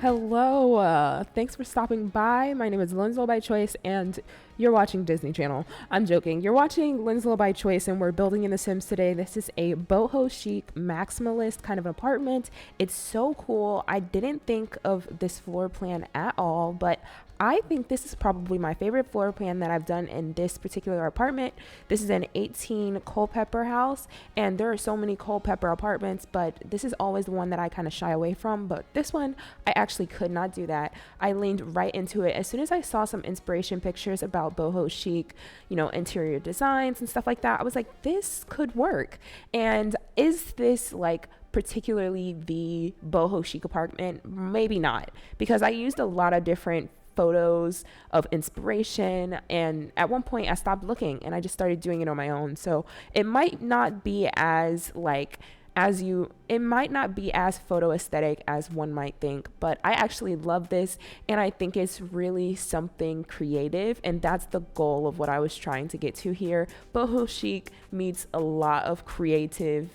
Hello, thanks for stopping by. My name is LynzloByChoice, and you're watching Disney Channel. I'm joking. You're watching LynzloByChoice, and we're building in The Sims today. This is a boho chic, maximalist kind of apartment. It's so cool. I didn't think of this floor plan at all, but I think this is probably my favorite floor plan that I've done in this particular apartment. This is an 18 Culpeper house, and there are so many Culpeper apartments, but this is always the one that I kind of shy away from. But this one, I actually could not do that. I leaned right into it. As soon as I saw some inspiration pictures about boho chic, interior designs and stuff like that, I was like, this could work. And is this like particularly the boho chic apartment? Maybe not, because I used a lot of different photos of inspiration, and at one point I stopped looking and I just started doing it on my own. So it might not be as it might not be as photo aesthetic as one might think, but I actually love this, and I think it's really something creative, and that's the goal of what I was trying to get to here. Boho chic meets a lot of creative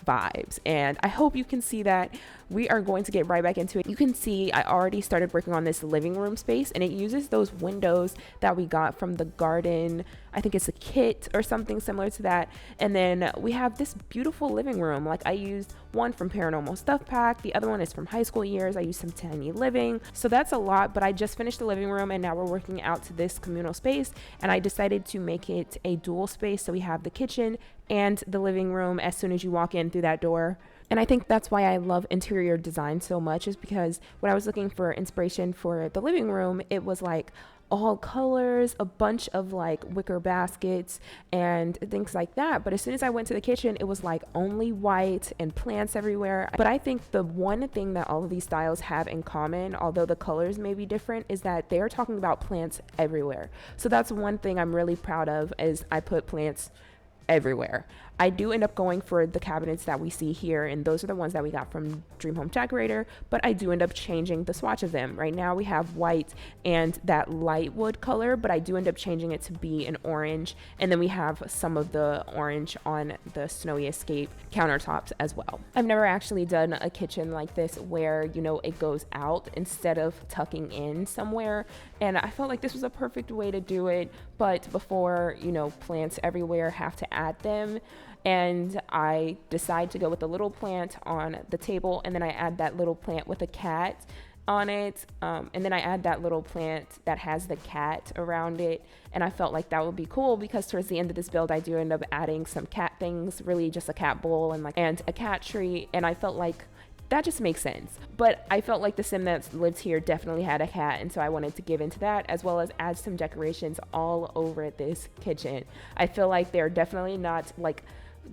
vibes, and I hope you can see that. We are going to get right back into it. You can see I already started working on this living room space, and it uses those windows that we got from the garden. I think it's a kit or something similar to that. And then we have this beautiful living room. Like, I used one from Paranormal Stuff Pack, the other one is from high school years. I used some Tiny Living, so that's a lot. But I just finished the living room, and now we're working out to this communal space, and I decided to make it a dual space, so we have the kitchen and the living room as soon as you walk in through that door. And I think that's why I love interior design so much, is because when I was looking for inspiration for the living room, it was like all colors, a bunch of like wicker baskets and things like that. But as soon as I went to the kitchen, it was like only white and plants everywhere. But I think the one thing that all of these styles have in common, although the colors may be different, is that they're talking about plants everywhere. So that's one thing I'm really proud of, is I put plants everywhere. I do end up going for the cabinets that we see here, and those are the ones that we got from Dream Home Decorator, but I do end up changing the swatch of them. Right now we have white and that light wood color, but I do end up changing it to be an orange, and then we have some of the orange on the Snowy Escape countertops as well. I've never actually done a kitchen like this where, it goes out instead of tucking in somewhere, and I felt like this was a perfect way to do it. But before, plants everywhere, have to add them. And I decide to go with the little plant on the table, and then I add that little plant with a cat on it, and then I add that little plant that has the cat around it. And I felt like that would be cool, because towards the end of this build I do end up adding some cat things, really just a cat bowl and a cat tree, and I felt like that just makes sense. But I felt like the sim that lived here definitely had a cat, and so I wanted to give into that, as well as add some decorations all over this kitchen. I feel like they're definitely not like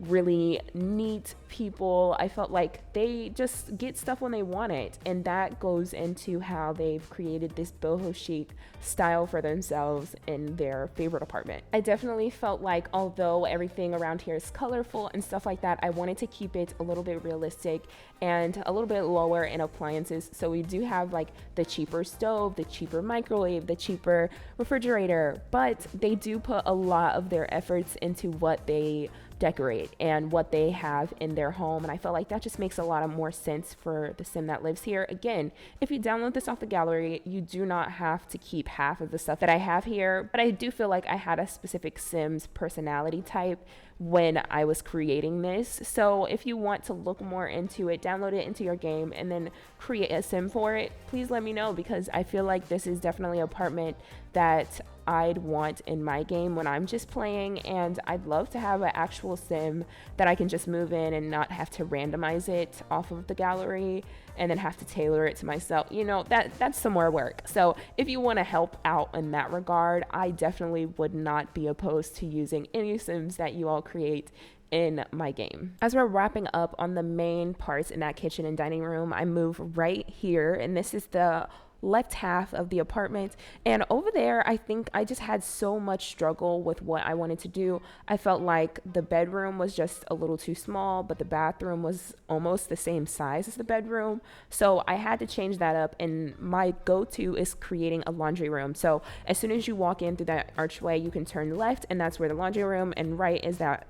really neat people. I felt like they just get stuff when they want it, and that goes into how they've created this boho chic style for themselves in their favorite apartment. I definitely felt like, although everything around here is colorful and stuff like that, I wanted to keep it a little bit realistic and a little bit lower in appliances. So we do have like the cheaper stove, the cheaper microwave, the cheaper refrigerator, but they do put a lot of their efforts into what they decorate and what they have in their home, and I felt like that just makes a lot of more sense for the sim that lives here. Again, if you download this off the gallery, you do not have to keep half of the stuff that I have here, but I do feel like I had a specific Sims personality type when I was creating this. So if you want to look more into it, download it into your game and then create a sim for it, please let me know, because I feel like this is definitely an apartment that I'd want in my game when I'm just playing, and I'd love to have an actual sim that I can just move in and not have to randomize it off of the gallery and then have to tailor it to myself. That's some more work. So if you want to help out in that regard, I definitely would not be opposed to using any sims that you all create in my game. As we're wrapping up on the main parts in that kitchen and dining room, I move right here, and this is the left half of the apartment. And over there, I think I just had so much struggle with what I wanted to do. I felt like the bedroom was just a little too small, but the bathroom was almost the same size as the bedroom. So I had to change that up, and my go-to is creating a laundry room. So as soon as you walk in through that archway, you can turn left, and that's where the laundry room, and right is that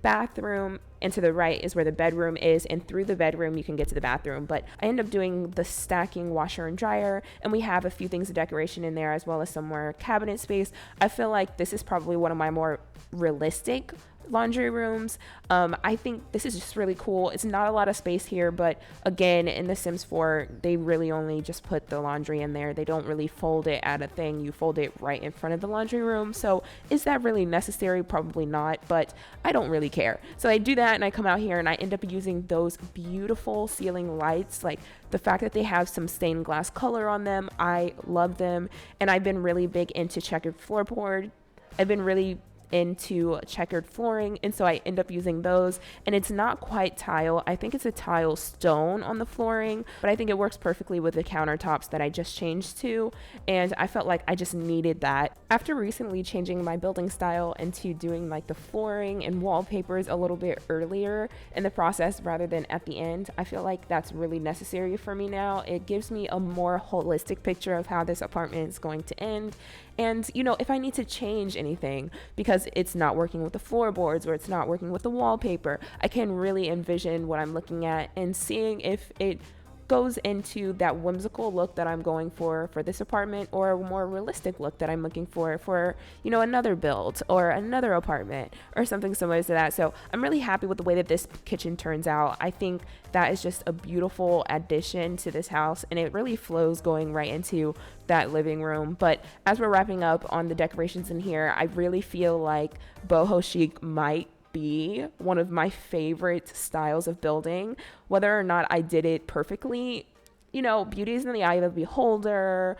bathroom, and to the right is where the bedroom is, and through the bedroom you can get to the bathroom. But I end up doing the stacking washer and dryer, and we have a few things of decoration in there as well as some more cabinet space. I feel like this is probably one of my more realistic laundry rooms. I think this is just really cool. It's not a lot of space here, but again, in The Sims 4, they really only just put the laundry in there. They don't really fold it at a thing. You fold it right in front of the laundry room. So is that really necessary? Probably not, but I don't really care. So I do that and I come out here and I end up using those beautiful ceiling lights. Like the fact that they have some stained glass color on them, I love them. And I've been really big into checkered floorboard. I've been really into checkered flooring, and so I end up using those. And it's not quite tile, I think it's a tile stone on the flooring, but I think it works perfectly with the countertops that I just changed to, and I felt like I just needed that. After recently changing my building style into doing like the flooring and wallpapers a little bit earlier in the process rather than at the end, I feel like that's really necessary for me now. It gives me a more holistic picture of how this apartment is going to end. And, you know, if I need to change anything because it's not working with the floorboards or it's not working with the wallpaper, I can really envision what I'm looking at and seeing if it goes into that whimsical look that I'm going for this apartment, or a more realistic look that I'm looking for, you know, another build or another apartment or something similar to that. So I'm really happy with the way that this kitchen turns out. I think that is just a beautiful addition to this house, and it really flows going right into that living room. But as we're wrapping up on the decorations in here, I really feel like Boho Chic might be one of my favorite styles of building. Whether or not I did it perfectly, you know, beauty is in the eye of the beholder.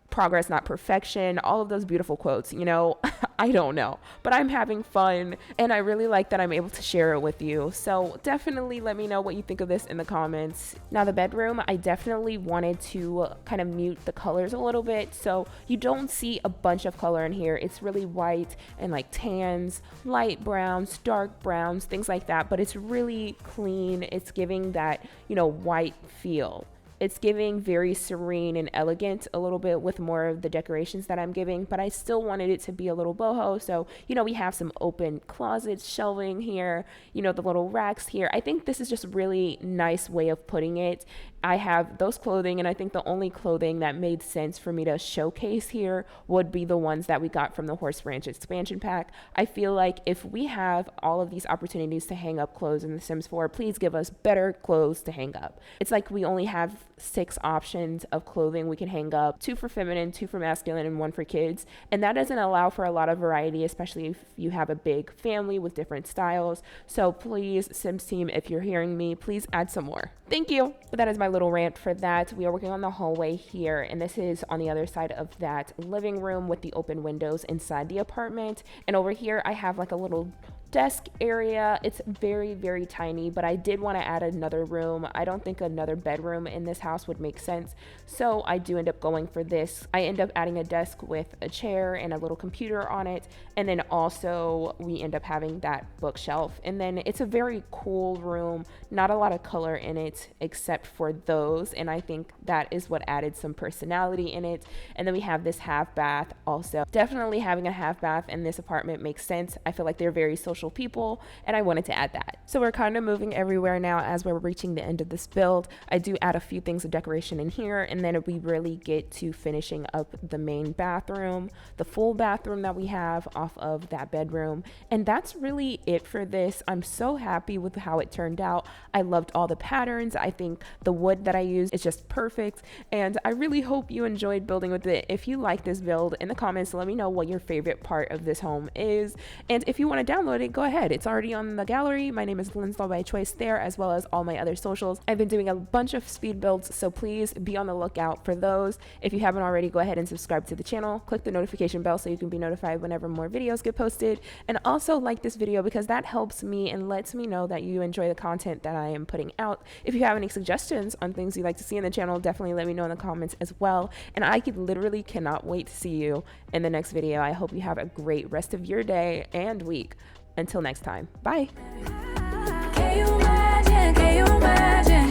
Progress, not perfection, all of those beautiful quotes, you know. I don't know, but I'm having fun and I really like that I'm able to share it with you. So definitely let me know what you think of this in the comments. Now the bedroom, I definitely wanted to kind of mute the colors a little bit, so you don't see a bunch of color in here. It's really white and like tans, light browns, dark browns, things like that, but it's really clean. It's giving that, you know, white feel. It's giving very serene and elegant a little bit with more of the decorations that I'm giving, but I still wanted it to be a little boho. So, you know, we have some open closets, shelving here, you know, the little racks here. I think this is just a really nice way of putting it. I have those clothing, and I think the only clothing that made sense for me to showcase here would be the ones that we got from the Horse Ranch expansion pack. I feel like if we have all of these opportunities to hang up clothes in The Sims 4, please give us better clothes to hang up. It's like we only have 6 options of clothing we can hang up, 2 for feminine, 2 for masculine, and 1 for kids. And that doesn't allow for a lot of variety, especially if you have a big family with different styles. So please, Sims team, if you're hearing me, please add some more. Thank you. But that is my little rant for that. We are working on the hallway here, and this is on the other side of that living room with the open windows inside the apartment. And over here I have like a little desk area. It's very, very tiny, but I did want to add another room. I don't think another bedroom in this house would make sense, so I do end up going for this. I end up adding a desk with a chair and a little computer on it, and then also we end up having that bookshelf. And then it's a very cool room, not a lot of color in it except for those, and I think that is what added some personality in it. And then we have this half bath also. Definitely having a half bath in this apartment makes sense. I feel like they're very social people, and I wanted to add that. So we're kind of moving everywhere now as we're reaching the end of this build. I do add a few things of decoration in here, and then we really get to finishing up the main bathroom, the full bathroom that we have off of that bedroom. And that's really it for this. I'm so happy with how it turned out. I loved all the patterns. I think the wood that I used is just perfect, and I really hope you enjoyed building with it. If you like this build, in the comments let me know what your favorite part of this home is, and if you want to download it, go ahead. It's already on the gallery. My name is LynzloByChoice there, as well as all my other socials. I've been doing a bunch of speed builds, so please be on the lookout for those. If you haven't already, go ahead and subscribe to the channel. Click the notification bell so you can be notified whenever more videos get posted, and also like this video because that helps me and lets me know that you enjoy the content that I am putting out. If you have any suggestions on things you'd like to see in the channel, definitely let me know in the comments as well, and I literally cannot wait to see you in the next video. I hope you have a great rest of your day and week. Until next time, bye. Can you imagine?